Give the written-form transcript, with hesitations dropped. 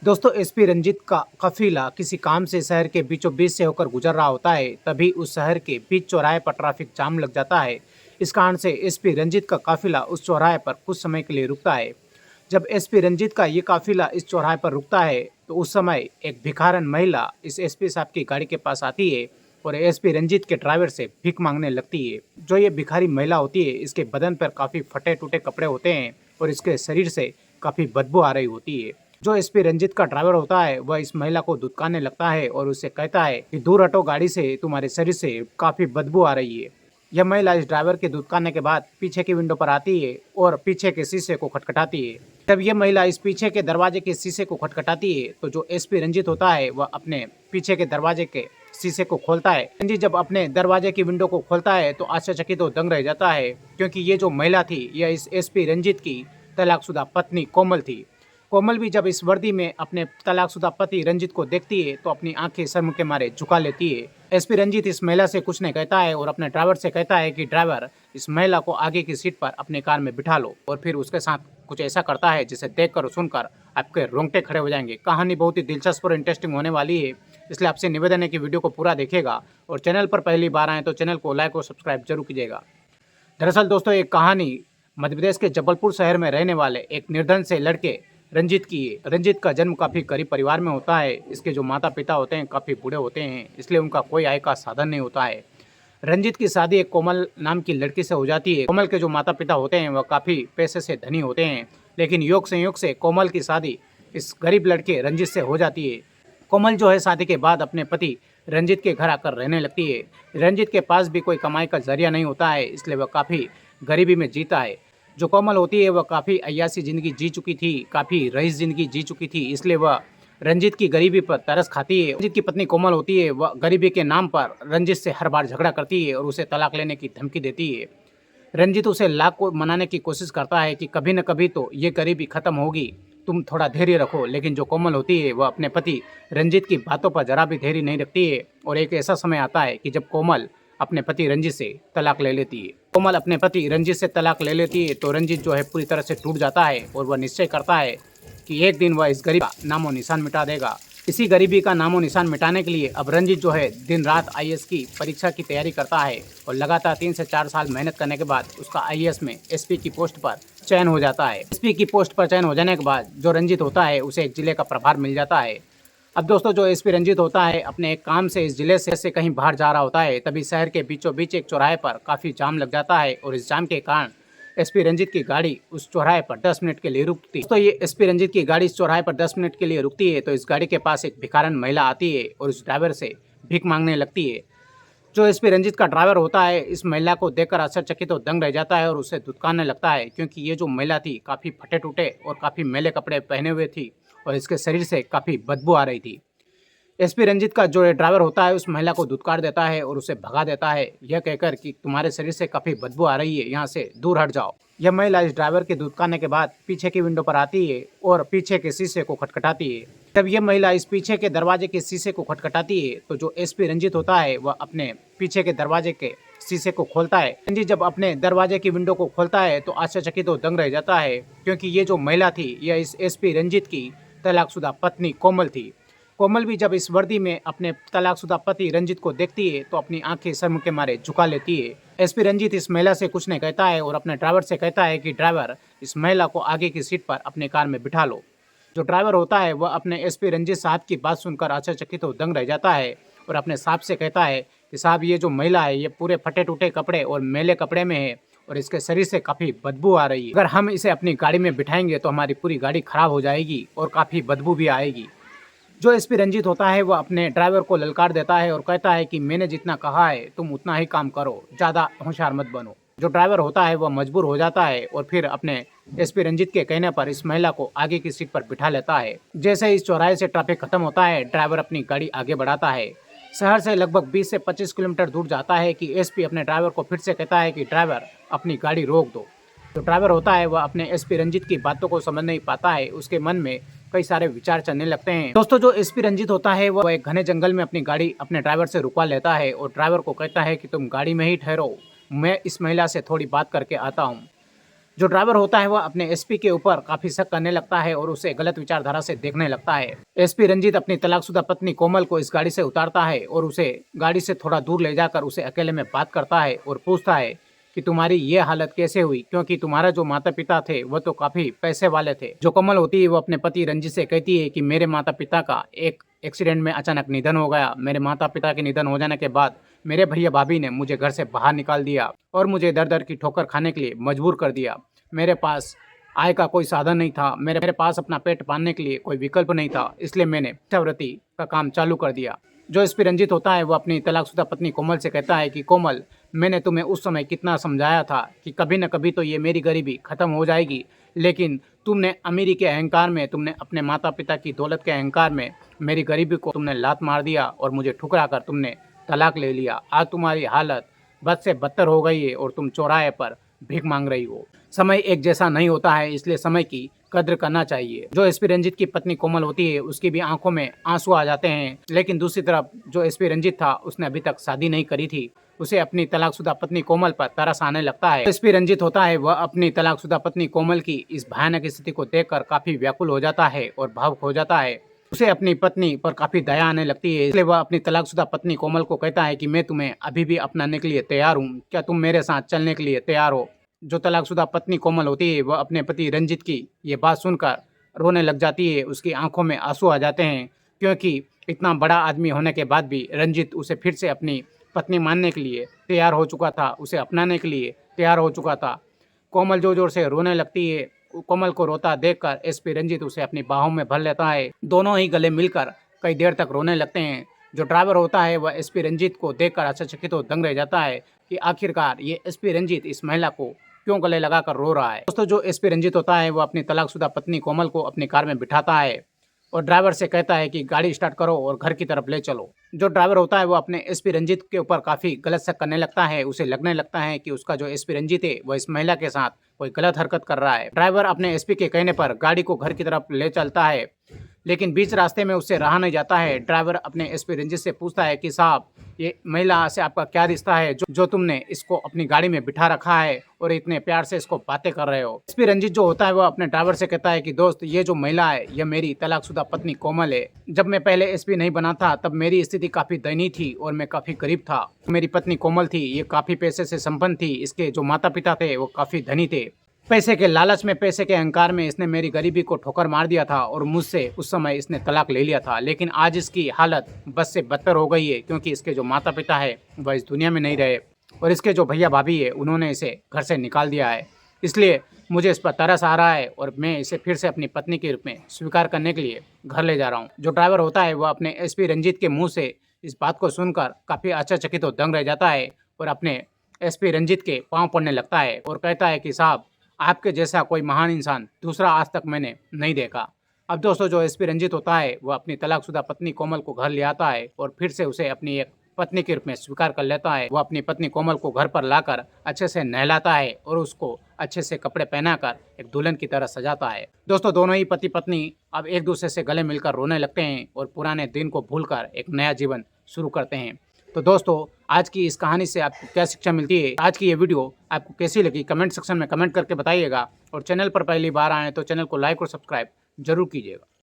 दोस्तों एसपी रंजीत का काफिला किसी काम से शहर के बीचों बीच से होकर गुजर रहा होता है। तभी उस शहर के बीच चौराहे पर ट्रैफिक जाम लग जाता है। इस कारण से एसपी रंजीत का काफिला उस चौराहे पर कुछ समय के लिए रुकता है। जब एसपी रंजीत का ये काफिला इस चौराहे पर रुकता है तो उस समय एक भिखारन महिला इस एसपी साहब की गाड़ी के पास आती है और एसपी रंजीत के ड्राइवर से भीख मांगने लगती है। जो ये भिखारी महिला होती है इसके बदन पर काफी फटे टूटे कपड़े होते हैं और इसके शरीर से काफी बदबू आ रही होती है। जो एसपी रंजीत का ड्राइवर होता है वह इस महिला को धुतकारने लगता है और उससे कहता है कि दूर हटो गाड़ी से, तुम्हारे शरीर से काफी बदबू आ रही है। यह महिला इस ड्राइवर के धुतकारने के बाद पीछे की विंडो पर आती है और पीछे के शीशे को खटखटाती है। जब यह महिला इस पीछे के दरवाजे के शीशे को खटखटाती है तो जो एसपी रंजीत होता है वह अपने पीछे के दरवाजे के शीशे को खोलता है। रंजीत जब अपने दरवाजे की विंडो को खोलता है तो आश्चर्यचकित तो दंग रह जाता है, क्योंकि ये जो महिला थी यह इस एसपी रंजीत की तलाकशुदा पत्नी कोमल थी। कोमल भी जब इस वर्दी में अपने तलाकशुदा पति रंजीत को देखती है तो अपनी आंखें शर्म के मारे झुका लेती है। एसपी रंजीत इस महिला से कुछ नहीं कहता है और अपने ड्राइवर से कहता है कि ड्राइवर, इस महिला को आगे की सीट पर अपने कार में बिठा लो, और फिर उसके साथ कुछ ऐसा करता है जिसे देखकर और सुनकर आपके रोंगटे खड़े हो जाएंगे। कहानी बहुत ही दिलचस्प और इंटरेस्टिंग होने वाली है, इसलिए आपसे निवेदन है कि वीडियो को पूरा देखिएगा और चैनल पर पहली बार आए तो चैनल को लाइक और सब्सक्राइब जरूर कीजिएगा। दरअसल दोस्तों एक कहानी मध्य प्रदेश के जबलपुर शहर में रहने वाले एक निर्धन से लड़के रंजीत की है। रंजीत का जन्म काफ़ी गरीब परिवार में होता है। इसके जो माता पिता होते हैं काफ़ी बूढ़े होते हैं, इसलिए उनका कोई आय का साधन नहीं होता है। रंजीत की शादी एक कोमल नाम की लड़की से हो जाती है। कोमल के जो माता पिता होते हैं वह काफ़ी पैसे से धनी होते हैं, लेकिन योग संयोग से कोमल की शादी इस गरीब लड़के रंजीत से हो जाती है। कोमल जो है शादी के बाद अपने पति रंजीत के घर आकर रहने लगती है। रंजीत के पास भी कोई कमाई का जरिया नहीं होता है, इसलिए वह काफ़ी गरीबी में जीता है। जो कोमल होती है वह काफ़ी अय्यासी ज़िंदगी जी चुकी थी, काफ़ी रईस ज़िंदगी जी चुकी थी, इसलिए वह रंजीत की गरीबी पर तरस खाती है। रंजीत की पत्नी कोमल होती है, वह गरीबी के नाम पर रंजीत से हर बार झगड़ा करती है और उसे तलाक लेने की धमकी देती है। रंजीत उसे लाख को मनाने की कोशिश करता है कि कभी न कभी तो ये गरीबी खत्म होगी, तुम थोड़ा धैर्य रखो, लेकिन जो कोमल होती है वह अपने पति रंजीत की बातों पर जरा भी धैर्य नहीं रखती है। और एक ऐसा समय आता है कि जब कोमल अपने पति रंजीत से तलाक ले लेती है। कोमल अपने पति रंजीत से तलाक ले लेती है तो रंजीत जो है पूरी तरह से टूट जाता है और वह निश्चय करता है कि एक दिन वह इस गरीबी का नामो निशान मिटा देगा। इसी गरीबी का नामो निशान मिटाने के लिए अब रंजीत जो है दिन रात आईएएस की परीक्षा की तैयारी करता है और लगातार 3 से 4 साल मेहनत करने के बाद उसका आईएएस में एसपी की पोस्ट पर चयन हो जाता है। एसपी की पोस्ट पर चयन हो जाने के बाद जो रंजीत होता है उसे एक जिले का प्रभार मिल जाता है। अब दोस्तों जो एसपी रंजीत होता है अपने एक काम से इस जिले से कहीं बाहर जा रहा होता है, तभी शहर के बीचों बीच एक चौराहे पर काफ़ी जाम लग जाता है और इस जाम के कारण एसपी रंजीत की गाड़ी उस चौराहे पर 10 मिनट के लिए रुकती है। तो ये एसपी रंजीत की गाड़ी इस चौराहे पर 10 मिनट के लिए रुकती है तो इस गाड़ी के पास एक भिखारन महिला आती है और उस ड्राइवर से भीख मांगने लगती है। जो एसपी रंजीत का ड्राइवर होता है इस महिला को देखकर आश्चर्यचकित तो दंग रह जाता है और उसे धुतकारने लगता है, क्योंकि ये जो महिला थी काफ़ी फटे टूटे और काफ़ी मैले कपड़े पहने हुए थी और इसके शरीर से काफ़ी बदबू आ रही थी। एसपी रंजीत का जो ड्राइवर होता है उस महिला को धुतकार देता है और उसे भगा देता है, यह कहकर कि तुम्हारे शरीर से काफ़ी बदबू आ रही है, यहाँ से दूर हट जाओ। यह महिला इस ड्राइवर के धुतकारने के बाद पीछे की विंडो पर आती है और पीछे के शीशे को खटखटाती है। जब यह महिला इस पीछे के दरवाजे के शीशे को खटखटाती है तो जो एसपी रंजीत होता है वह अपने पीछे के दरवाजे के शीशे को खोलता है। रंजीत जब अपने दरवाजे की विंडो को खोलता है तो आश्चर्यचकित तो दंग रह जाता है, क्योंकि ये जो महिला थी यह इस एसपी रंजीत की तलाकशुदा पत्नी कोमल थी। कोमल भी जब इस वर्दी में अपने तलाकशुदा पति रंजीत को देखती है तो अपनी आंखें शर्म के मारे झुका लेती है। एसपी रंजीत इस महिला से कुछ नहीं कहता है और अपने ड्राइवर से कहता है कि ड्राइवर, इस महिला को आगे की सीट पर अपने कार में बिठा लो। जो ड्राइवर होता है वह अपने एसपी रंजीत साहब की बात सुनकर आश्चर्यचकित हो दंग रह जाता है और अपने साहब से कहता है कि साहब, ये जो महिला है ये पूरे फटे टूटे कपड़े और मैले कपड़े में है और इसके शरीर से काफ़ी बदबू आ रही है। अगर हम इसे अपनी गाड़ी में बिठाएंगे तो हमारी पूरी गाड़ी खराब हो जाएगी और काफ़ी बदबू भी आएगी। जो एसपी रंजीत होता है वह अपने ड्राइवर को ललकार देता है और कहता है कि मैंने जितना कहा है तुम उतना ही काम करो, ज़्यादा होशियार मत बनो। जो ड्राइवर होता है वह मजबूर हो जाता है और फिर अपने एसपी रंजीत के कहने पर इस महिला को आगे की सीट पर बिठा लेता है। जैसे ही इस चौराहे से ट्रैफिक खत्म होता है ड्राइवर अपनी गाड़ी आगे बढ़ाता है। शहर से लगभग 20 से 25 किलोमीटर दूर जाता है कि एसपी अपने ड्राइवर को फिर से कहता है कि ड्राइवर, अपनी गाड़ी रोक दो। जो ड्राइवर होता है वह अपने एसपी रंजीत की बातों को समझ नहीं पाता है, उसके मन में कई सारे विचार चलने लगते हैं। दोस्तों जो एसपी रंजीत होता है वह एक घने जंगल में अपनी गाड़ी अपने ड्राइवर से रुकवा लेता है और ड्राइवर को कहता है कि तुम गाड़ी में ही ठहरो, मैं इस महिला से थोड़ी बात करके आता हूँ। जो ड्राइवर होता है वह अपने एसपी के ऊपर काफी शक करने लगता है और उसे गलत विचारधारा से देखने लगता है। एसपी रंजीत अपनी तलाकशुदा पत्नी कोमल को इस गाड़ी से उतारता है और उसे गाड़ी से थोड़ा दूर ले जाकर उसे अकेले में बात करता है और पूछता है कि तुम्हारी ये हालत कैसे हुई, क्योंकि तुम्हारा जो माता पिता थे वह तो काफी पैसे वाले थे। जो कोमल होती है वो अपने पति रंजीत से कहती है कि मेरे माता पिता का एक एक्सीडेंट में अचानक निधन हो गया। मेरे माता पिता के निधन हो जाने के बाद मेरे भैया भाभी ने मुझे घर से बाहर निकाल दिया और मुझे दर दर की ठोकर खाने के लिए मजबूर कर दिया। मेरे पास आय का कोई साधन नहीं था, मेरे पास अपना पेट पालने के लिए कोई विकल्प नहीं था, इसलिए मैंने भिक्षावृत्ति का काम चालू कर दिया। जो एसपी रंजीत होता है वो अपनी तलाकशुदा पत्नी कोमल से कहता है कि कोमल, मैंने तुम्हें उस समय कितना समझाया था कि कभी न कभी तो ये मेरी गरीबी खत्म हो जाएगी, लेकिन तुमने अमीरी के अहंकार में, तुमने अपने माता पिता की दौलत के अहंकार में मेरी गरीबी को तुमने लात मार दिया और मुझे ठुकरा कर तुमने तलाक ले लिया। आज तुम्हारी हालत बद से बदतर हो गई है और तुम चौराहे पर भीख मांग रही हो। समय एक जैसा नहीं होता है, इसलिए समय की कद्र करना चाहिए। जो एसपी रंजीत की पत्नी कोमल होती है उसकी भी आंखों में आंसू आ जाते हैं, लेकिन दूसरी तरफ जो एसपी रंजीत था उसने अभी तक शादी नहीं करी थी, उसे अपनी तलाकशुदा पत्नी कोमल पर तरस आने लगता है। एसपी रंजीत होता है वह अपनी तलाकशुदा पत्नी कोमल की इस भयानक स्थिति को देखकर काफी व्याकुल हो जाता है और भावुक हो जाता है। उसे अपनी पत्नी पर काफी दया आने लगती है, इसलिए वह अपनी तलाकशुदा पत्नी कोमल को कहता है कि मैं तुम्हें अभी भी अपनाने के लिए तैयार हूँ, क्या तुम मेरे साथ चलने के लिए तैयार हो। जो तलाकशुदा पत्नी कोमल होती है वह अपने पति रंजीत की ये बात सुनकर रोने लग जाती है। उसकी आंखों में आंसू आ जाते हैं, क्योंकि इतना बड़ा आदमी होने के बाद भी रंजीत उसे फिर से अपनी पत्नी मानने के लिए तैयार हो चुका था, उसे अपनाने के लिए तैयार हो चुका था। कोमल जोर जोर से रोने लगती है। कोमल को रोता देखकर एसपी रंजीत उसे अपनी बाहों में भर लेता है। दोनों ही गले मिलकर कई देर तक रोने लगते हैं। जो ड्राइवर होता है वह एसपी रंजीत को देखकर आश्चर्यचकित हो दंग रह जाता है कि आखिरकार ये एसपी रंजीत इस महिला को क्यों गले लगाकर रो रहा है। दोस्तों, जो एसपी रंजीत होता है वो अपनी तलाकशुदा पत्नी कोमल को अपनी कार में बिठाता है और ड्राइवर से कहता है कि गाड़ी स्टार्ट करो और घर की तरफ ले चलो। जो ड्राइवर होता है वो अपने एसपी रंजीत के ऊपर काफी गलत शक करने लगता है। उसे लगने लगता है कि उसका जो एसपी रंजीत है वह इस महिला के साथ कोई गलत हरकत कर रहा है। ड्राइवर अपने एसपी के कहने पर गाड़ी को घर की तरफ ले चलता है, लेकिन बीच रास्ते में उससे रहा नहीं जाता है। ड्राइवर अपने एसपी रंजीत से पूछता है कि साहब, ये महिला से आपका क्या रिश्ता है जो तुमने इसको अपनी गाड़ी में बिठा रखा है और इतने प्यार से इसको बातें कर रहे हो। एसपी रंजीत जो होता है वो अपने ड्राइवर से कहता है कि दोस्त, ये जो महिला है यह मेरी तलाकशुदा पत्नी कोमल है। जब मैं पहले एसपी नहीं बना था तब मेरी स्थिति काफी दयनीय थी और मैं काफी गरीब था। मेरी पत्नी कोमल थी, ये काफी पैसे से संपन्न थी, इसके जो माता पिता थे वो काफी धनी थे। पैसे के लालच में, पैसे के अहंकार में इसने मेरी गरीबी को ठोकर मार दिया था और मुझसे उस समय इसने तलाक ले लिया था। लेकिन आज इसकी हालत बस से बदतर हो गई है, क्योंकि इसके जो माता पिता है वह इस दुनिया में नहीं रहे और इसके जो भैया भाभी है उन्होंने इसे घर से निकाल दिया है। इसलिए मुझे इस पर तरस आ रहा है और मैं इसे फिर से अपनी पत्नी के रूप में स्वीकार करने के लिए घर ले जा रहा हूँ। जो ड्राइवर होता है वह अपने एसपी रंजीत के मुँह से इस बात को सुनकर काफ़ी आश्चर्यचकित हो दंग रह जाता है और अपने एसपी रंजीत के पाँव पड़ने लगता है और कहता है कि साहब, आपके जैसा कोई महान इंसान दूसरा आज तक मैंने नहीं देखा। अब दोस्तों, जो एसपी रंजीत होता है वह अपनी तलाकशुदा पत्नी कोमल को घर ले आता है और फिर से उसे अपनी एक पत्नी के रूप में स्वीकार कर लेता है। वह अपनी पत्नी कोमल को घर पर लाकर अच्छे से नहलाता है और उसको अच्छे से कपड़े पहनाकर एक दुल्हन की तरह सजाता है। दोस्तों, दोनों ही पति पत्नी अब एक दूसरे से गले मिलकर रोने लगते हैं और पुराने दिन को भूलकर एक नया जीवन शुरू करते हैं। तो दोस्तों, आज की इस कहानी से आपको क्या शिक्षा मिलती है, आज की ये वीडियो आपको कैसी लगी, कमेंट सेक्शन में कमेंट करके बताइएगा और चैनल पर पहली बार आए तो चैनल को लाइक और सब्सक्राइब जरूर कीजिएगा।